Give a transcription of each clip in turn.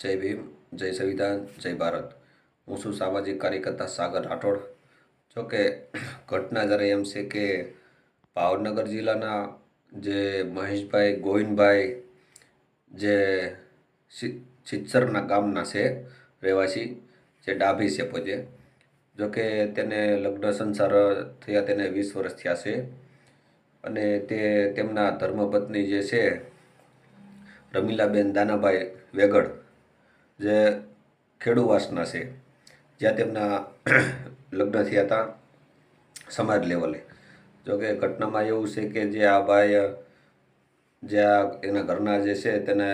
જય ભીમ, જય સંવિધાન, જય ભારત. હું છું સામાજિક કાર્યકર્તા સાગર રાઠોડ. જોકે ઘટના જ્યારે એમ છે કે ભાવનગર જિલ્લાના જે મહેશભાઈ ગોવિંદભાઈ જે સિત્સરના ગામના છે રહેવાસી, જે ડાભી છે પોતે. જોકે તેને લગ્ન સંસાર થયા તેને 20 વર્ષ થયા છે અને તે તેમના ધર્મપત્ની જે છે રમીલાબેન દાનાભાઈ વેગડ, જે ખેડુવાસના છે, જ્યાં તેમના લગ્ન થયા હતા સમાજ લેવલે. જોકે ઘટનામાં એવું છે કે જે આ ભાઈ જે એના ઘરના જે છે તેને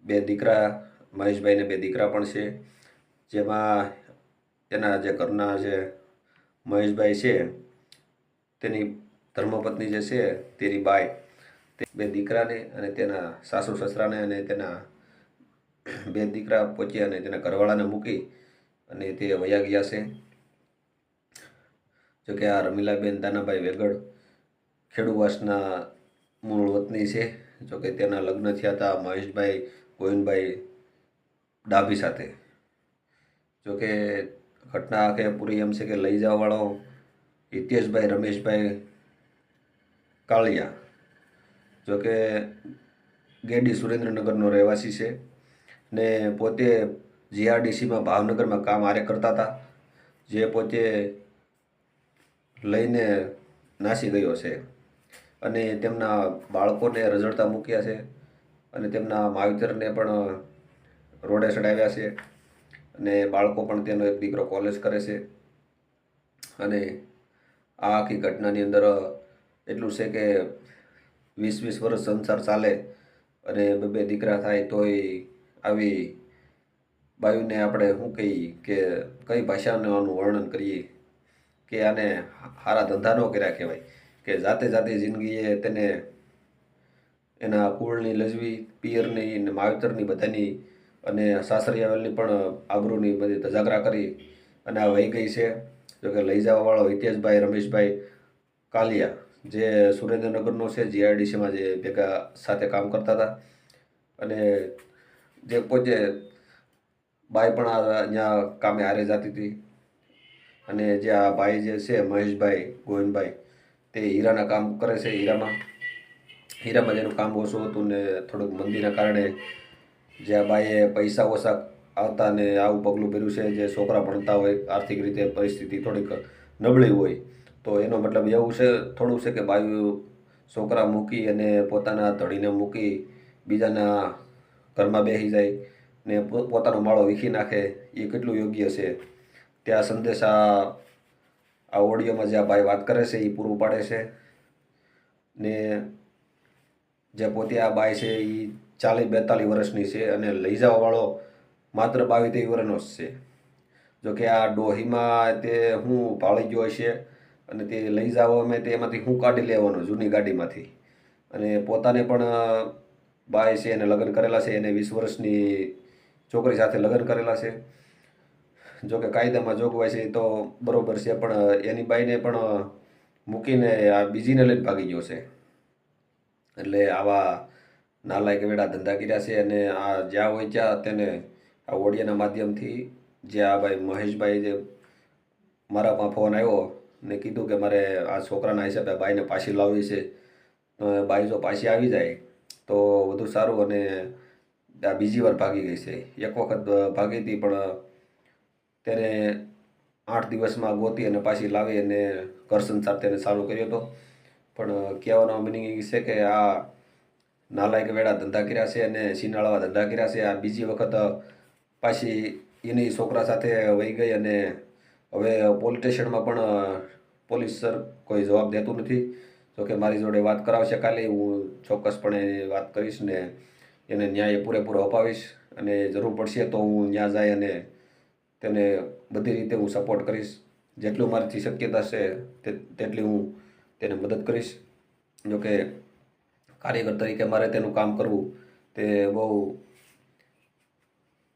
2 દીકરા, મહેશભાઈને 2 દીકરા પણ છે, જેમાં એના જે ઘરના જે મહેશભાઈ છે તેની ધર્મપત્ની જે છે તેની બાઈ, તે 2 દીકરાને અને તેના સાસુ સસરાને અને તેના 2 દીકરા પહોંચ્યા અને તેના ઘરવાળાને મૂકી અને તે વયા ગયા છે. જોકે આ રમીલાબેન દાનાભાઈ વેગડ ખેડુવાસના મૂળ વતની છે. જોકે તેના લગ્ન થયા હતા મહેશભાઈ ગોવિંદભાઈ ડાભી સાથે. જોકે ઘટના આખે પૂરી એમ છે કે લઈ જવાવાળો હિતેશભાઈ રમેશભાઈ કાળિયા, જોકે ગેડી સુરેન્દ્રનગરનો રહેવાસી છે ને પોતે જીઆરડીસીમાં ભાવનગરમાં કામ આરે કરતા હતા, જે પોતે લઈને નાસી ગયો છે અને તેમના બાળકોને રઝળતા મૂક્યા છે અને તેમના માવતરને પણ રોડે ચડાવ્યા છે અને બાળકો પણ તેનો એક દીકરો કોલેજ કરે છે. અને આ આખી ઘટનાની અંદર એટલું છે કે 20 વર્ષ સંસાર ચાલે અને 2 દીકરા થાય તોય આવી બાયુને આપણે શું કહીએ કે કઈ ભાષાનું આનું વર્ણન કરીએ કે આને સારા ધંધા ન કર્યા કહેવાય, કે જાતે જાતે જિંદગીએ તેને એના કુળની લજવી, પિયરની ને માવતરની બધાની અને સાસરિયાવલની પણ આબરૂની બધી ધજાગરા કરી અને આ વહી ગઈ છે. જોકે લઈ જવાવાળો હિતેશભાઈ રમેશભાઈ કાલિયા, જે સુરેન્દ્રનગરનો છે, જીઆરડીસીમાં જે ભેગા સાથે કામ કરતા હતા અને જે પોતે બાઈ પણ અહીંયા કામે હારે જતી હતી. અને જે આ ભાઈ જે છે મહેશભાઈ ગોવિંદભાઈ, તે હીરાના કામ કરે છે. હીરામાં જેનું કામ ઓછું હતું ને થોડુંક મંદીના કારણે જે આ બાઈએ પૈસા ઓછા આવતા ને આવું પગલું ભર્યું છે. જે છોકરા ભણતા હોય, આર્થિક રીતે પરિસ્થિતિ થોડીક નબળી હોય, તો એનો મતલબ એવું છે થોડું છે કે બાયું છોકરા મૂકી અને પોતાના ધણીને મૂકી બીજાના ઘરમાં બેસી જાય ને પોતાનો માળો વીખી નાખે, એ કેટલું યોગ્ય છે? ત્યાં સંદેશા આ ઓડિયોમાં જે આ ભાઈ વાત કરે છે એ પૂરું પાડે છે. ને જે પોતે આ બાઈ છે એ 40-42 વર્ષની છે અને લઈ જવાવાળો માત્ર 22-23 વર્ષનો જ છે. જોકે આ ડોહીમાં તે હું ભાળી ગયો હશે અને તે લઈ જાવ અમે તે એમાંથી હું કાઢી લેવાનો જૂની ગાડીમાંથી. અને પોતાને પણ બાઈ છે એને લગ્ન કરેલા છે, એને 20 વર્ષની છોકરી સાથે લગ્ન કરેલા છે. જોકે કાયદામાં જોગવાઈ છે તો બરોબર છે, પણ એની બાઈને પણ મૂકીને આ બીજીને લઈને ભાગી ગયો છે. એટલે આવા નાલાયક વેડા ધંધા કર્યા છે અને આ જ્યાં હોય ત્યાં તેને આ ઓડિયાના માધ્યમથી જે આ ભાઈ મહેશભાઈ, જે મારામાં ફોન આવ્યો ને કીધું કે મારે આ છોકરાના હિસાબે બાઈને પાછી લાવવી છે, બાઈ જો પાછી આવી જાય તો વધુ સારું. અને આ બીજી વાર ભાગી ગઈ છે. એક વખત ભાગી હતી પણ તેને 8 દિવસમાં ગોતી અને પાછી લાવી અને ઘર સંસાર તેને ચાલુ કર્યો હતો. પણ કહેવાનો મિનિંગ એ છે કે આ નાલાયક વેડા ધંધા કર્યા છે અને સિનાળાવા ધંધા કર્યા છે. આ બીજી વખત પાછી એની છોકરા સાથે વહી ગઈ અને હવે પોલીસ સ્ટેશનમાં પણ પોલીસ સર કોઈ જવાબ દેતું નથી. જોકે મારી જોડે વાત કરાવશે કાલે, હું ચોક્કસપણે વાત કરીશ ને એને ન્યાય પૂરેપૂરો અપાવીશ અને જરૂર પડશે તો હું ત્યાં જાય અને તેને બધી રીતે હું સપોર્ટ કરીશ. જેટલું મારાથી શક્યતા છે તેટલી હું તેને મદદ કરીશ. જોકે કાર્યકર તરીકે મારે તેનું કામ કરવું તે બહુ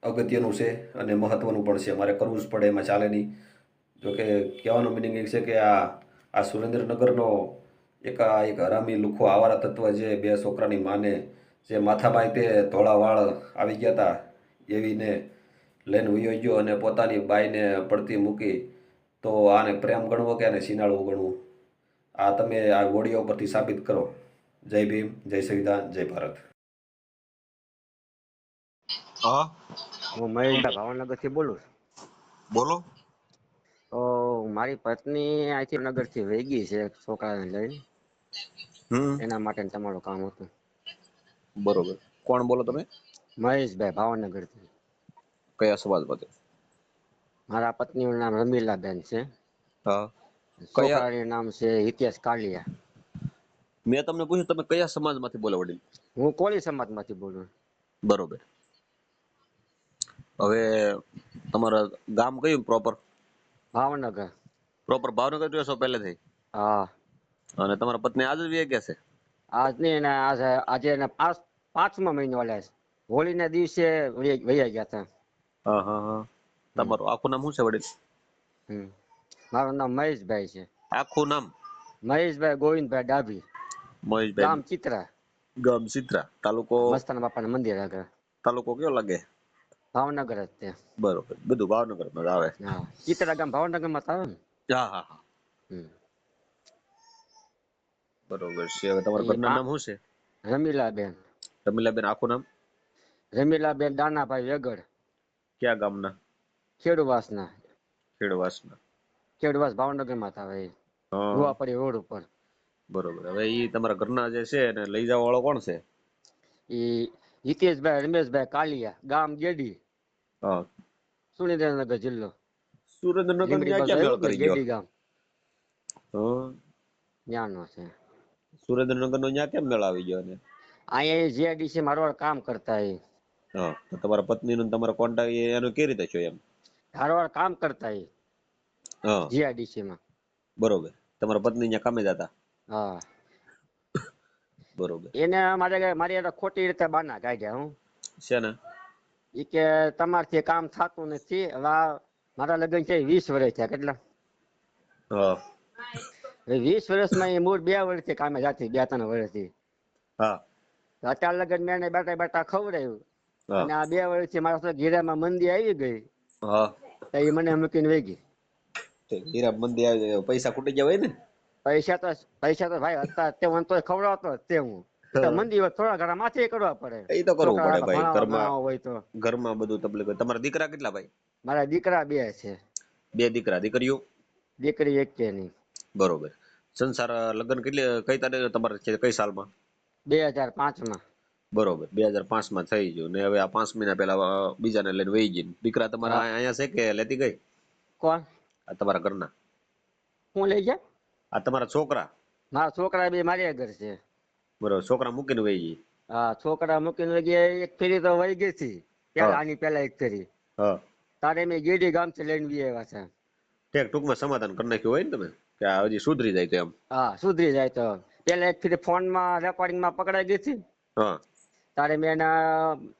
અગત્યનું છે અને મહત્ત્વનું પણ છે. મારે કરવું જ પડે, એમાં ચાલે નહીં. જોકે કહેવાનો મિનિંગ એ છે કે આ સુરેન્દ્રનગરનો એક હરામી લુખ્ખો આવારા તત્વ, જે 2 છોકરાની માને જે માથામાં તે ધોળા વાળ આવી ગયા હતા, એવીને લઈને વયો ગયો અને પોતાની બાઈને પડતી મૂકી, તો આને પ્રેમ ગણવો કે આને શિનાળવું ગણવું? આ તમે આ ઓડિયો પરથી સાબિત કરો. જય ભીમ, જય સંવિધાન, જય ભારત. હા, હું મહેશભાઈ ભાવનગર થી બોલું છું. બોલો. તો મારી પત્ની અહીંથી નગર થી વહી ગઈ છે છોકરાને લઈને, એના માટે તમારું કામ હતું. બરોબર. કોણ બોલો તમે? મહેશભાઈ ભાવનગર થી. કયા સમાજ માટે? મારા પત્ની નું નામ રમીલાબેન છે, હા. કયા છોકરાનું નામ છે હિતેશ કાલિયા. મેં તમને પૂછ્યું તમે કયા સમાજમાંથી બોલો વડીલ? હું કોળી સમાજ માંથી બોલું. બરોબર. હવે તમારા ગામ કયું પ્રોપર? ભાવનગર. પ્રોપર ભાવનગર રહ્યો છો પહેલેથી? હા. અને તમારા પત્ની આજ જ વ્યા ગયા છે? આજ નહીં, એને આજે એને પાંચમા મહિનો હાલે છે. હોળીના દિવસે વયા ગયા હતા. હા હા હા. તમારું આખું નામ શું છે વડીલ? મારું નામ મહેશભાઈ છે. આખું નામ? મહેશભાઈ ગોવિંદભાઈ ડાભી. ગામ મહેશભાઈ. ચિત્રા. ગામ સિત્રા, તાલુકો? મસ્તાના બાપાના મંદિર આગળ. તાલુકો કયો લાગે? ભાવનગર જ તે. બરોબર, બધું ભાવનગરમાં જ આવે. હા, ચિત્રા ગામ ભાવનગર માં આવે ને. હા હા હા. હમ. બરોબર છે. હવે તમારા ઘરના નામ શું છે? રમીલાબેન. રમીલાબેન આખું નામ? રમીલાબેન દાનાભાઈ વેગડ. ક્યાં ગામના? ખેડવાસના. ખેડવાસના. ખેડવાસ ભાવનગર માં આવે. હા. ગુવાપડી રોડ ઉપર. બરોબર. હવે ઈ તમારા ઘરના જે છે એને લઈ જવા વાળો કોણ છે? એ હિતેશભાઈ રમેશભાઈ કાલિયા, ગામ ગેડી. હા. સુરેન્દ્રનગર જિલ્લો. સુરેન્દ્રનગર લીમડી ન્યા બાજુ ક્યાં મેળ આવ્યું કે કરી ગયો? ગેડી ગામ. હા. ન્યાનો છે. સુરેન્દ્રનગર નો ન્યા કેમ મેળ આવી ગયો ને? અહીંયા જીઆઈડીસી મારવાડ કામ કરતા એ. હા. તો તમારા પત્ની નું તમારા કોન્ટેક્ટ એનું કેવી રીતે થયો એમ? ધારવાડ કામ કરતા એ. હા. જીઆઈડીસી માં. બરોબર. તમારા પત્ની ત્યાં કામે જતા? હા. બરોબર. એને મારી ખોટી રીતે બાના કાઢ્યા. હું શેના? ઈ કે તમારથી કામ થતું નથી. હવે મારા લગ્ન છે 20 વર્ષ થયા. કેટલા? હા. 20 વર્ષમાં એ મૂળ 2 વર્ષથી કામે જાતી, 2-3 વર્ષથી. હા. અત્યાર લગન મેં એને બેઠા બેઠા ખવડાવ્યું. હા. અને આ 2 વર્ષથી મારા સાથે ઘીરામાં મંદી આવી ગઈ. હા. તો એ મને મૂકીને વહી ગઈ. હીરા મંદી આવી, પૈસા ખૂટી ગયા હોય ને? પૈસા તો ભાઈ હતા તે હું તો ખવડાવતો તે હું. એ તો મંદી હોય થોડા ઘણા માથે કરવા પડે. એ તો કરવું પડે છોકરા ભાઈ. ઘરમાં ભણાવવા હોય તો. ઘરમાં બધું તકલીફ હોય. તમારા દીકરા કેટલા ભાઈ? મારા દીકરા 2 છે. 2 દીકરા, દીકરીઓ? દીકરી એક છે નહીં. બરોબર. સંસાર લગ્ન કઈ તારીખે તમારે છે, કઈ સાલમાં? 2005 માં. બરોબર. 2005 માં થઈ ગયું ને હવે આ 5 મહિના પહેલા બીજાને લઈને વહી ગઈ. દીકરા તમારા હા. અહીંયા છે કે લેતી ગઈ? કોણ? આ તમારા ઘરના? હું લઈ ગયા? આ તમારા છોકરા? મારા છોકરા 2 મારી આગળ છે. બરોબર. છોકરા મૂકીને વહી ગઈ? હા, છોકરા મૂકીને ગયા. એક ફેરી તો વહી ગઈ હતી. હા. આની પહેલા એક ફેરી. હા. તારે મેં ગેડી ગામથી લઈને બી આવ્યા છે. ઠેક ટૂંકમાં સમાધાન કરી નાખ્યું હોય ને તમે, કે આ હજી સુધરી જાય તો એમ. હા, સુધરી જાય તો. પેલા એક ફેરી ફોનમાં રેકોર્ડિંગમાં પકડાઈ ગઈ હતી. હા. તારે મેં એને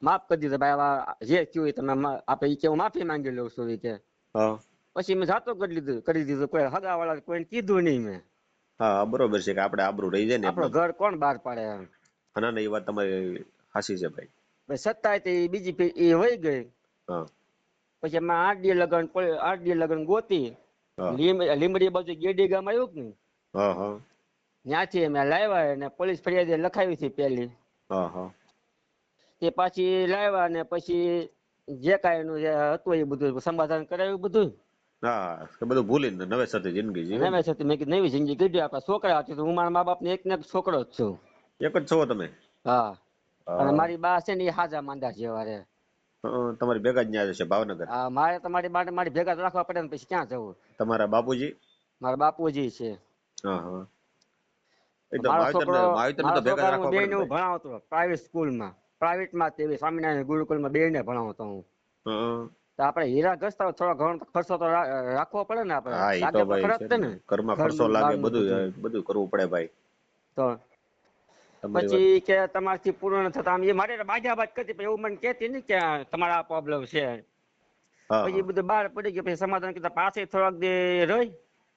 માફ કરી દીધું. ભાઈ આવા જે થયું એ તમે આપણે ઈ કે હું માફી માંગી લઉં છું ઈ કે. હા. પછી મેં જાતો કરી દીધું. કોઈ હગાવાળા કોઈને કીધું નહીં મેં. હા, બરોબર છે કે આપણે આબરૂ રહી જાય ને આપણો એમનેમ. ઘર કોણ બહાર પાડે એમ. ના ના, એ વાત તમારી હાચી છે ભાઈ. પછી સત્તાય તે બીજી ફેરી એ વહી ગઈ. હા. પછી અમે 8 દી લગન ગોતી. હા. લીમડી બાજુ ગેડી ગામ આવ્યું કે નહીં, હા. હા. ત્યાંથી અમે લાવ્યા અને પોલીસ ફરિયાદ લખાવી હતી પેલી. હા. હા. તે પાછી લાવ્યા અને પછી જે કાંઈ એનું જે હતું એ બધું સમાધાન કરાવ્યું બધું. હા, કે બધું ભૂલીને નવેસરથી જિંદગી જીવે અને ને. મેં સાથે મેં કીધું નવી જિંદગી કીધી. આપણા છોકરા હતી તો હું મારા મા બાપને એક ને એક છોકરો જ છું. એક જ છો તમે? હા. અને હા. મારી બા છે ને એ હાજા માંદા જેવા રે. તમારી ભેગા જ ન્યા છે ભાવનગર? હા, મારે તો મારી ભેગા જ રાખવા પડે ને પછી ક્યાં જવું. તમારા બાપુજી? મારા બાપુજી છે. હા. હા. એ તો મારો છોકરો માવતરને તો મારા ભેગા જ છોકરાને હું રાખવા પડે બેયને ને હું ભાઈ. ભણાવતો પ્રાઇવેટ સ્કૂલમાં. પ્રાઇવેટમાં તે સ્વામિનારાયણ ગુરુકુળમાં બેયને ભણાવતો હું. હા. તો આપણે હીરા ઘસતા હોય થોડો ઘણો ખર્ચો તો રાખવો પડે ને. આપણે હા, એ તો લાગે તો ભાઈ ખરા છે જ ને, ને ઘરમાં ખર્ચો ઘરનું લાગે, બહારનું બધું બધું કરવું પડે ભાઈ. તો તમારી વાત. પછી કે તમારથી પૂરું થતા એ મારે બાજાબાજ કરતી પણ એવું મને કહેતી ને કે તમારા આ પ્રોબ્લેમ છે. હા. પછી હા. બધું બહાર પડી ગયું. પછી સમાધાન કરતા પાસે થોડાક દે રહી.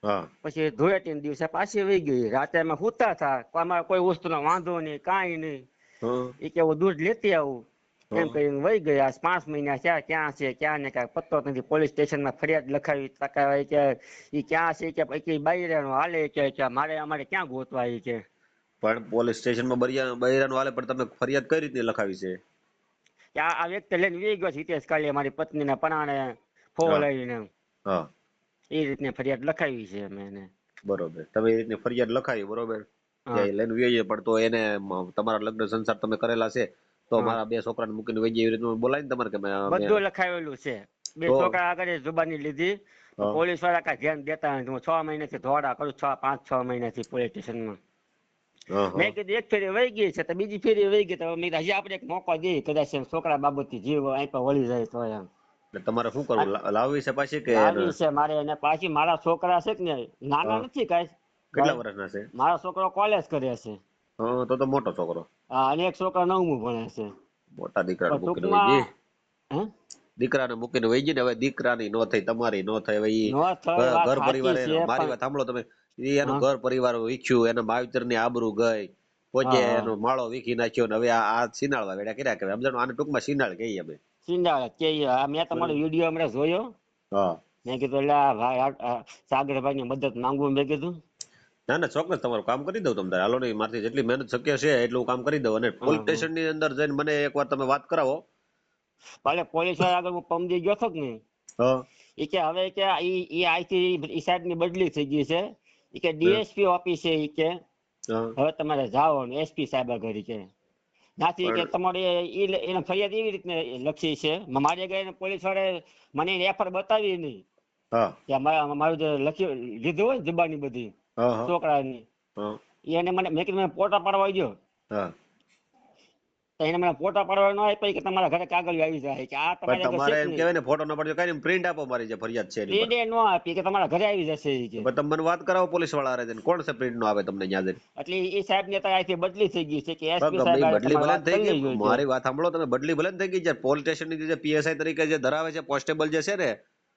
હા. પછી ધૂળેટીના દિવસે પાછી વહી ગઈ. રાતે અમે સૂતા હતા, અમારે કોઈ વસ્તુનો વાંધો નહીં, કાંઈ નહીં. હા. એ કે હું દૂધ લેતી આવું. એમ કરીને વહી ગયા. 5 મહિના થયા, ક્યાં છે ક્યાં ને કાંઈ પત્તો જ નથી. પોલીસ સ્ટેશનમાં ફરિયાદ લખાવી તકાય કે ઈ ક્યાં છે કે પછી બૈરાનો હાલે કે અમારે ક્યાં ગોતવા ઈ કે. પણ પોલીસ સ્ટેશનમાં બૈરાનું હાલે, પણ તમે ફરિયાદ કઈ રીતે લખાવી છે? કે આ વ્યક્તિ લઈને વી ગયો છે હિતેશ કાળીયા મારી પત્નીને પણાણે ફોન હા લાવીને, હા એ રીતની ફરિયાદ લખાવી છે અમે એને. બરોબર, તમે એ રીતની ફરિયાદ લખાવી, બરોબર, હા ત્યાં લઈને વહી જાય, પણ તો એને તમારા લગ્ન સંસાર તમે કરેલા છે તો હા મારા 2 છોકરાને મૂકીને વહી જાય એવી રીતનું બોલાય ને તમારે કે બધું લખાવેલું છે. 2 તો છોકરા આગળ જુબાની લીધી. હા પોલીસ વાળા કાંઈ ધ્યાન દેતા નથી. હું 6 મહિનાથી ધોડા કરું, 5-6 મહિનાથી પોલીસ સ્ટેશનમાં. હા હા મેં કીધું એક ફેરી વહી ગઈ છે તો બીજી ફેરી વહી ગઈ, તો મેં કીધું હજી આપણે એક મોકો દઈએ, કદાચ છોકરા બાબતથી જીવ અહીં પર વળી જાય તો એમ. એટલે તમારે શું કરવું, લાવવી છે પાછી કે લાવી છે મારે. અને પાછી મારા છોકરા છે કે ને નાના હા નથી કાંઈ કેટલા ભાઈ. વર્ષના છે? મારો છોકરો કોલેજ કરે છે. હા, તો મોટો છોકરો. હા, અને એક છોકરો 9મું ભણે છે. મોટા દીકરાને પણ મૂકીને વહી ટૂંકમાં ગઈ. હે દીકરાને મૂકીને વહી ગઈ ને, હવે દીકરાની નો થઈ, તમારી નો થઈ. હવે ઈ નો થઈ વાત ઘર સાચી પરિવાર છે મારી પણ વાત સાંભળો તમે. ઈ એનું હા ઘર પરિવાર વીખ્યું, એના માવતરની આબરૂ ગઈ, પોતે હા હા એનો માળો વીખી નાખ્યો, ને હવે આ સિનાળવા વેડા કર્યા કહેવાય. સમજણ? આને ટૂંકમાં સિનાળ કહીએ અમે. સિંડાળા કે મેં તમારો વિડીયો હમણાં જોયો. હા, મેં કીધું એટલે આ ભાઈ સાગરભાઈ ની મદદ માંગવું મેં કીધું. ના ના, ચોક્કસ તમારું કામ કરી દઉં તમને. હાલો ને, મારથી જેટલી મહેનત શક્ય છે એટલું કામ કરી દઉં. અને પોલીસ હા સ્ટેશન ની અંદર જઈને મને એકવાર તમે વાત કરાવો. ભલે પોલીસ વાળા આગળ હું પમદી ગયો હતો કે નહીં, હા એ કે હવે કે ઈ આઈથી ઈ સાહેબ ની બદલી થઈ ગઈ છે. એ કે હા ડીએસપી ઓફિસ છે. એ કે હા. હવે તમારે જાઓ ને એસપી સાહેબ આગળ કે નાથી કે પણ તમારે એને ફરિયાદ એવી રીતને લખી છે. મારી આગળ પોલીસ વાળાએ મને એફઆર બતાવી નહીં હા કે મારું જે લખ્યું લીધું હોય જબાની બધી હા હા છોકરાની, હા એને મને મેં કીધું ફોટા પાડવા ગયો હા. તો એને મને ફોટા પાડવા ન આપ્યા કે તમારા ઘરે કાગળ આવી જાય કે આ પણ તમારી આગળ છે તમારે કે એમ નહીં. કહેવાય ને, ફોટો ન પડ્યો કઈ પ્રિન્ટ આપો મારી જે ફરિયાદ છે એની પર. પ્રિન્ટ એ ન આપી કે તમારા ઘરે આવી જશે એ કે. તો તમે મને વાત કરાવો પોલીસ વાળા હારે. કોણ છે પ્રિન્ટ નો આવે તમને ત્યાં જઈને? એટલે એ સાહેબ ને અહીંથી બદલી થઈ ગઈ છે કે એસપી ગમે સાહેબ ઈ હારે બદલી તમારે ભલે વાત થઈ કરી ગઈ, લેજો કે. મારી વાત સાંભળો તમે. બદલી ભલે થઈ ગઈ, જ્યારે પોલીસ સ્ટેશન ની જે પીએસઆઈ તરીકે જે ધરાવે છે, કોન્સ્ટેબલ જે છે ને,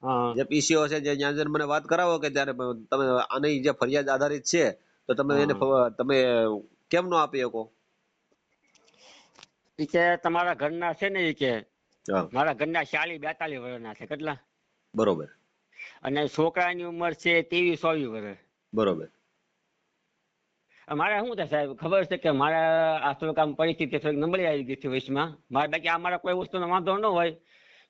હા જે પીસીઓ છે, જે ત્યાં જઈને મને વાત કરાવો કે ત્યારે તમે આની જે ફરિયાદ આધારિત છે તો તમે એને હા તમે કેમ નો આપી શકો? ઈ કે તમારા ઘરના છે ને ઈ કે હા મારા ઘરના 40-42 વર્ષના છે. કેટલા? બરોબર અને છોકરાની ઉંમર છે 23-24 વર્ષ. બરોબર. મારે શું થાય સાહેબ ખબર છે કે મારા આ થોડુંક આમ પરિસ્થિતિ થોડીક નબળી આવી ગઈ છે વયસમાં. મારે બાકી આ મારા કોઈ વસ્તુનો વાંધો ન હોય.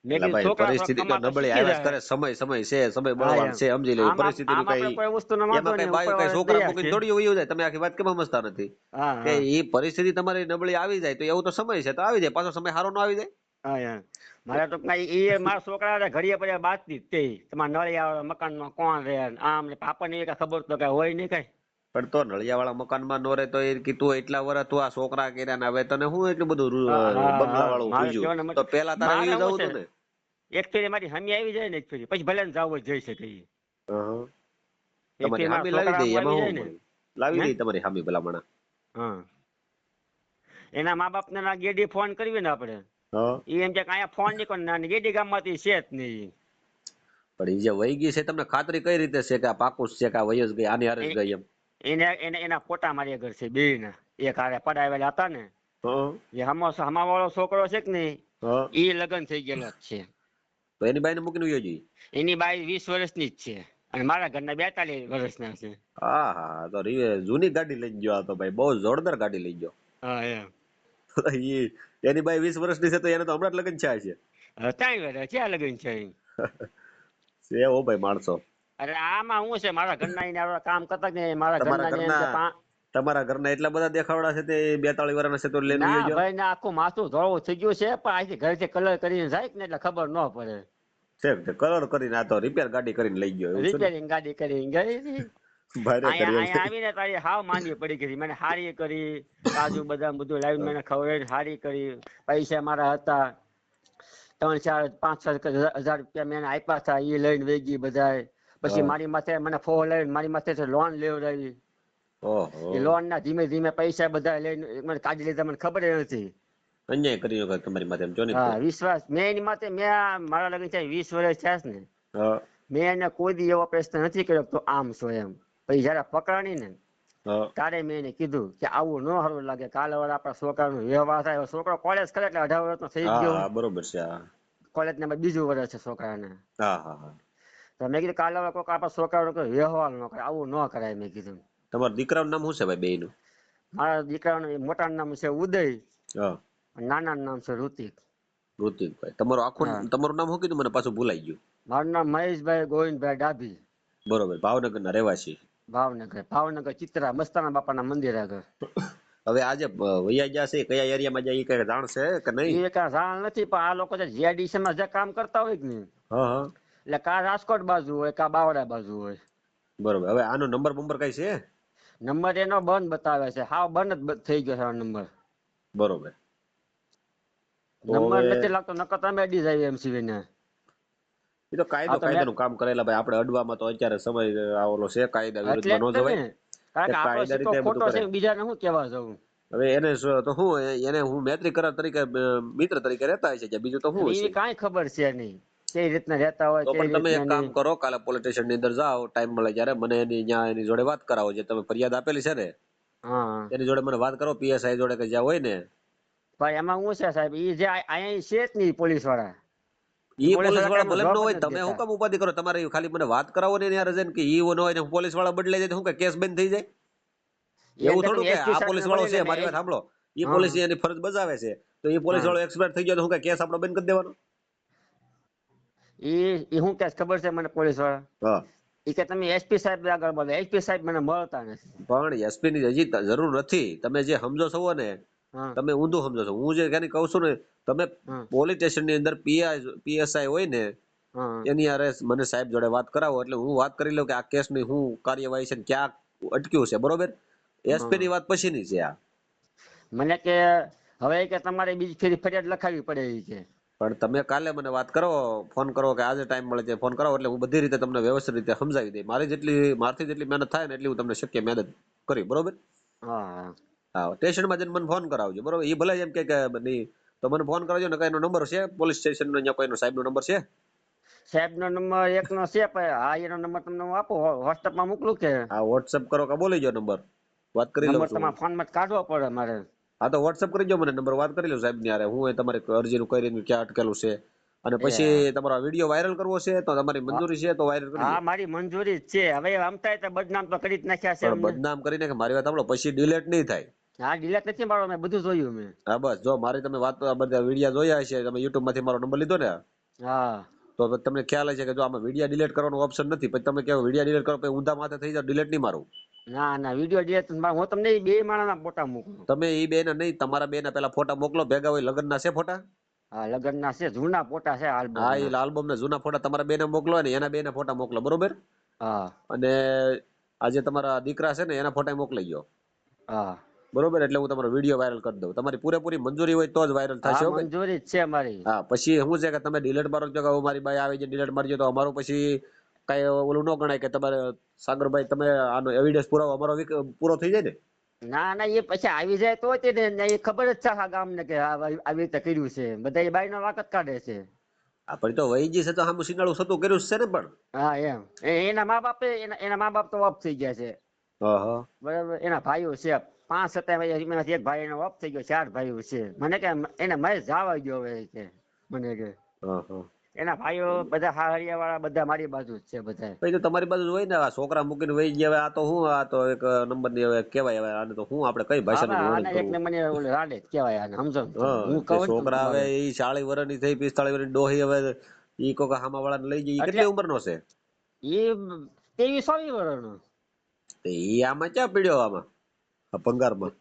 મેં એટલે કીધું ભાઈ છોકરા થોડા પરિસ્થિતિ તો કમાતા નબળી શીખી આવ્યા જ જાય. કરે. સમય સમય છે, સમય હા બળવાન એમ છે, સમજી લેવી આમ પરિસ્થિતિ નું આપણે કઈ. કોઈ વસ્તુનો વાંધો એમાં કઈ નહીં, બાયું કઈ ઉપર છોકરા દયા મૂકીને છે. થોડી વયું જાય. તમે આખી વાત કેમ સમજતા નથી હા કે હા એ પરિસ્થિતિ તમારી નબળી આવી જાય તો એવું તો સમય છે તો આવી જાય, પાછો સમય સારો ન આવી જાય. હા યાર મારે તો એ મારા છોકરા ઘડીએ પડ્યા બાતચીત તે તમારા નળિયા મકાનમાં કોણ રહે આમ ને આપણને એ કઈ ખબર તો કઈ હોય નહીં કઈ. પણ તો નળિયા વાળા મકાનમાં નો રહે તો એ કીધું એટલા વર્ષ તું આ છોકરા કર્યા ને હવે તને શું એટલું બધું હા હા બંગલા હા વાળું મારે પૂછ્યું? કહેવાનો તો મતલબ પેલા તારે મારે વયું શું જવું છે હતું ને. એક ફેરી મારી હમી આવી જાય ને એક ફેરી પછી ભલે ને જાવ જ જઈ શકે ઈ. હં. એક તમારી ફેરી મારા હામી લાવી છોકરા દઈ, આમ આવી એમાં જાય શું ને. મળે? લાવી હે દઈ તમારી હામી ભલામણા. હા એના મા બાપ ને ગેડી ફોન કરવી ને આપણે હા. એ એમ કે અહીંયા ફોન નહીં કરો ને ગેડી ગામમાંથી છે જ નહીં. પણ એ જે વહી ગઈ છે તમને ખાતરી કઈ રીતે છે કે આ પાકું છે કે આ વહી જ ગઈ, આની હારે જ ગઈ એમ? એના ફોટા મારી આગળ છે બે ના. એક હારે પડાવેલા હતા ને હા જે હમાવાળો છોકરો છે કે નહીં હા. એ લગ્ન થઈ ગયેલા જ છે. તો એની બાઈને મૂકીને વયો જઈ. એની બાઈ 20 વર્ષની જ છે અને મારા ઘરના 42 વર્ષના છે. હા હા, તો જૂની ગાડી લઈ ગયો આ તો ભાઈ, બહુ જોરદાર ગાડી લઈ ગયો. હા એમ એની બાઈ 20 વર્ષની છે તો એને તો હમણાં જ લગ્ન થયા છે. 3 વર્ષ ક્યાં લગ્ન છે. છે હો ભાઈ માણસો. અરે આમાં શું છે મારા ઘરના એને કામ કરતા ને મારા તમારા ઘરના એમ કે ઘરના તમારા ઘરના એટલા બધા દેખાવડા છે તે 42 વર્ષના છે તો લઈને ના વયો ગયો. ભાઈ ના આખું માથું ધોળું થઈ ગયું છે પણ અહીંથી ઘરેથી કલર કરીને જાય ને એટલે ખબર ન પડે. છે કલર કરીને આ તો રિપેર ગાડી કરીને લઈ ગયો એવું છે ને. રિપેરિંગ ગાડી કરીને ગઈ હતી. ભારે કરી એમ અહીંયા આવીને તારી હાવ માંદી પડી ગઈ. મને હારી કરી કાજુ બદામ બધું લાવીને મને ખવડાવીને હારી કરી. પૈસા મારા હતા 3-4-5-6 હજાર રૂપિયા મેં આપ્યા હતા એ લઈને વહી ગઈ બધાય. પછી હા. મારી માથે મને ફોન લઈને મારી માથે લોન લેવડાવી. ઓહો. એ લોન ના ધીમે ધીમે પૈસા બધા લઈને મને કાઢી લીધા મને ખબર નથી. અન્યાય કર્યો તમારી માથે એમ જો ને તો. હા વિશ્વાસ મેં એની માથે મેં મારા લગ્ન થાય 20 વર્ષ થયા ને હા મેં એને કોઈ દી એવો પ્રશ્ન નથી કર્યો તો આમ છો એમ. પછી જયારે પકડાણી ને હા ત્યારે મેં એને કીધું કે આવું ન સારું લાગે, કાલે વળે આપણા છોકરાનો વ્યવહાર થાય. હવે છોકરો કોલેજ કરે એટલે 18 વર્ષનો થઈ જ હા ગયો. હા બરોબર છે. હા કોલેજ ને બીજું વર્ષ છે છોકરાને. હા હા હા. તો મેં કીધું કાલે હવે કોઈક આપણા છોકરાનો કોઈ વ્યવહાર ન કરે, આવું ન કરાય મેં કીધું. તમારા દીકરાનું નામ શું છે ભાઈ બેયનું? મારા દીકરાનું મોટાનું નામ છે ઉદય, હા નાનાનું નામ છે ઋતિક. ઋતિકભાઈ. તમારું આખું હા, તમારું નામ શું કીધું? મને પાછું ભૂલાઈ ગયું. મારું નામ મહેશભાઈ ગોવિંદભાઈ ડાભી. બરોબર, ભાવનગરના રહેવાસી. ભાવનગર ચિત્રા મસ્તાના બાપાના મંદિર આગળ. હવે આજે વૈયા ગયા છે કયા એરિયામાં જાય એ કઈ જાણ છે કે નહીં? એ કાંઈ જાણ નથી, પણ આ લોકો જે જીઆઈડીસી માં જે કામ કરતા હોય કે નહીં, હા હા એટલે કા રાજકોટ બાજુ હોય કા બાવળા બાજુ હોય. બરોબર. હવે આનો નંબર બંબર કઈ છે? નંબર એનો બંધ બતાવે છે, હાવ બંધ જ થઈ ગયો છે આ નંબર. બરોબર. તો નંબર હવે નથી લાગતો, નકર તમે અડી જાય એમસીવી ને. એ તો આ તો મેં કાયદાનું કામ કરેલા ભાઈ. આપણે અડવામાં તો અત્યારે સમય ઓલો છે, કાયદા એટલે વિરુદ્ધમાં જ ન તમે, જવાય. કારણ કે કે આપણો કાયદા સિક્કો રીતે બધું ખોટો કરે. છે, બીજાને હું કહેવા જવું. હવે એને તો શું, એને હું મૈત્રી કરાર તરીકે મિત્ર તરીકે રહેતા હોય છે, બીજું તો શું હવે હશે. એ કાંઈ ખબર છે નહીં કેવી રીતના રહેતા હોય, તો પણ કેવી તમે એક રીતના કામ નહીં. કરો, કાલે પોલીસ સ્ટેશન ની અંદર જાઓ, ટાઈમ મળે ત્યારે મને એની જોડે વાત કરાવો. જે તમે ફરિયાદ આપેલી છે ને હા, એની જોડે મને વાત કરો, પીએસઆઈ જોડે કે જ્યાં હોય ને. ભાઈ એમાં શું છે સાહેબ, એ જે અહીંયા છે જ નહીં પોલીસ વાળા. એ ઈ પોલીસ પોલીસ વાળા કઈ વાળા એમનો ભલે ન જવાબ જ હોય, નથી તમે હું દેતા. કામ ઉપાધિ કરો? તમારે ખાલી મને વાત કરાવો ને યાર, કે ઈ ન હોય ને પોલીસ વાળા બદલાઈ જાય, શું કે કેસ બંધ થઈ જાય? એ એવું અંદર થોડું તમે કે એસપી આ સાહેબ પોલીસ ને વાળો મળી લે છે, ને મારી વાત સાંભળો, ઈ હા પોલીસ એની ફરજ બજાવે છે, તો એ પોલીસ હા, વાળો એક્સપાયર થઈ ગયો તો શું કે કેસ આપણો બંધ કરી દેવાનો? એ શું કે ખબર છે મને પોલીસ વાળા, હા, એ કે તમે એસપી સાહેબ આગળ બોલો, એસપી સાહેબ મને મળતા નથી. પણ એસપી ની હજી જરૂર નથી. તમે જે સમજો છો ને, હા તમે ઊંધું સમજો છો. હું જે કહું છું ને, તમે હા પોલીસ સ્ટેશન ની અંદર પીએસઆઈ હોય ને હા એની હારે મને સાહેબ જોડે વાત કરાવો, એટલે હું વાત કરી લઉં કે આ કેસ ની શું કાર્યવાહી છે ને ક્યાં અટક્યું છે. બરોબર. એસપી હા. ની વાત પછી ની છે આ. મને કે હવે કે તમારે બીજી ફેરી ફરિયાદ લખાવી પડે એ કે. પણ તમે કાલે મને વાત કરો, ફોન કરો, કે આજે ટાઈમ મળે છે ફોન કરો, એટલે હું બધી રીતે તમને વ્યવસ્થિત રીતે સમજાવી દઈ. મારથી જેટલી મહેનત થાય ને એટલી હું તમને શક્ય મહેનત કરી. બરોબર. હા હા, સ્ટેશનમાં જઈને મને ફોન કરાવજો. બરોબર. એ ભલે એમ કે નહીં તો મને ફોન કરાવજો ને. કઈનો નંબર છે પોલીસ સ્ટેશન નો, કોઈનો સાહેબ નો નંબર છે? સાહેબ નો નંબર એકનો છે, પણ હા એનો નંબર તમને હું આપું, વોટ્સઅપમાં મોકલું કે? હા, વોટ્સઅપ કરો કે બોલી જાઓ નંબર, વાત કરી લઉં નંબર છું. તમારા ફોનમાં કાઢવો પડે મારે. હા, તો વોટ્સઅપ કરી દો મને નંબર, વાત કરી લઉં સાહેબ ની હારે. હું તમારી અરજીનું કઈ રીતનું ક્યાં અટકેલું છે, અને એ પછી તમારો વિડીયો વાયરલ કરવો છે તો તમારી હા મંજૂરી છે તો વાયરલ કરી હા, દો. મારી મંજૂરી જ છે. હવે આમ થાય તો બદનામ તો કરી જ નાખ્યા છે પણ અમને. બદનામ કરીને કે મારી વાત સાંભળો, પછી ડિલેટ નહીં થાય. હા, ડિલેટ નથી મારો, મેં બધું જોયું મેં. હા બસ, જો મારી તમે વાત બધા વિડીયો જોયા હશે, તમે યુટ્યુબ માંથી મારો નંબર લીધો ને, હા તો તમને ખ્યાલ હશે કે જો આમાં વિડીયો ડિલીટ કરવાનો ઓપ્શન નથી. પછી તમે કહો વિડીયો ડિલીટ કરો, પછી ઊંધા માથે થઈ જાવ, ડિલીટ નહીં મારું. ના ના, વિડીયો ડિલેટ હું તમને બે માણસના ફોટા મોકલું. તમે એ બે ના નહીં, તમારા બે ના પેલા ફોટા મોકલો, ભેગા હોય લગ્નના છે ફોટા. હા, લગ્નના છે, જૂના ફોટા છે હા, એ આલ્બમના. આલ્બમ ના જૂના ફોટા તમારા બે ને મોકલો, ને એના બે ના ફોટા મોકલો. બરોબર. હા અને આજે તમારા દીકરા છે ને એના ફોટા મોકલી ગયો. હા બરોબર. એટલે હું તમારો વિડીયો વાયરલ કરી દઉં. તમારી પૂરેપૂરી મંજૂરી હોય તો જ વાયરલ થશે. હા, હો ભાઈ. મંજૂરી જ છે મારી. હા, પછી શું છે કે તમે ડિલીટ મારો છો કે મારી બાઈ આવી છે ડિલીટ મારજો, તો અમારું પછી કઈ ઓલું ન ગણાય કે તમારે સાગરભાઈ તમે આનો એવિડન્સ પુરાવો અમારો પૂરો થઈ જાય ને. ના ના, એ પછી આવી જાય તો તે ને એ ખબર જ છે આખા ગામને કે આવી રીતે કર્યું છે. બધા એ બાઈનો વાક જ કાઢે છે. આપણે તો વહીજી છે તો આમ સિંગાળું સતું કર્યું જ છે ને. પણ હા એમ, એના મા બાપે એના મા બાપ તો ઓફ થઈ ગયા છે. હા હા બરાબર. એના ભાઈઓ છે 5 હતા, એક ભાઈ એનો ઓફ થઈ ગયો, 4 ભાઈઓ છે. મને કે એને મહેશ જવા ગયો હવે કે, મને કે હા હા. એના ભાઈઓ બધા હાહરિયા વાળા બધા મારી બાજુ જ છે બધા. પછી તો તમારી બાજુ હોય ને, આ છોકરા મૂકીને વહી ગયા. આ તો હું આ તો એક નંબર ની હવે કહેવાય. હવે આને તો હું આપણે કઈ ભાષાનું હવે વર્ણન આને એક કરવું? ને મને ઓલે રાડે જ કહેવાય આને, સમજો ને તમે, હા, હું તે કહું ને તમે છોકરા હવે તમારે. ઈ 40 વર્ષની થઈ, 45 વર્ષની ડોહી હવે ઈ કોક હામા વાળાને લઈ ગઈ. ઈ એટલે કેટલી ઉંમરનો છે? એ 23-24 વર્ષનો. તે ઈ આમાં ક્યાં પીડ્યો આમાં આ ભંગારમાં?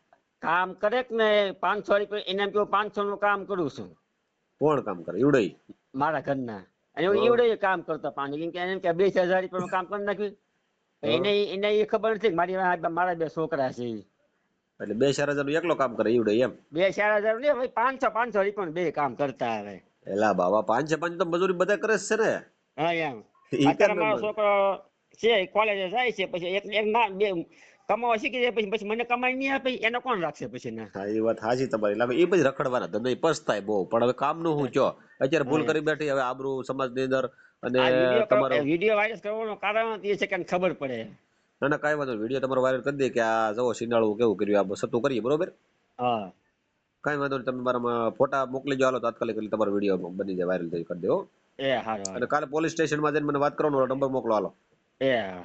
કામ કરે કે ને 500 રૂપિયા એને એમ કહ્યું 500 નું કામ કરું છું કોણ કામ કરે? ઈવડઈ. મારા ઘરના. અને હું હા ઈવડે કામ કરતો 5 કેમ કે એને કે 20,000 રૂપિયાનું કામ કરી નાખ્યું. હા. એને એ ખબર નથી કે મારા 2 છોકરા છે ઈ. એટલે 2-4 હજાર એકલો કામ કરે ઈવડે એમ? 2-4 હજાર નહીં, ભાઈ 500 રૂપિયાનું બે કામ કરતા આવે. એલા બાબા, 5 તો મજૂરી બધા કરે જ છે ને. હા એમ. ઈ કેમ અત્યારે ન મારો મળે? છોકરો છે કોલેજે જાય છે, પછી એક ના બે કમાવા શીખી જાય, પછી મને કમાઈ નહીં આપે, એને કોણ રાખશે પછી ને? હા, એ વાત હાચી તમારી. એટલે એ પછી રખડવાના ધંધા, ઈ પસ્તાય બહુ. પણ હવે કામનું હું કયો? અત્યારે હા ભૂલ એમ. કરી બેઠી, હવે આબરૂ સમાજની અંદર. અને આ તમારો વિડીયો વાયરસ કરવાનું કારણ એ છે કે એને ખબર પડે. ના ના કાંઈ વાંધો વિડીયો તમારો વાયરલ કરી દે કે આ જવો સિંડાળું કેવું કર્યું આ સતું કરીએ બરોબર. હા કાંઈ વાંધો નહીં તમે મારા ફોટા મોકલી દો હાલો તાત્કાલિક એટલે તમારો વિડીયો બની જાય વાયરલ થઈ કરી દો. એ હારું અને હારું કાલે પોલીસ સ્ટેશનમાં જઈને મને વાત કરવાનો નંબર મોકલો હાલો. એ હા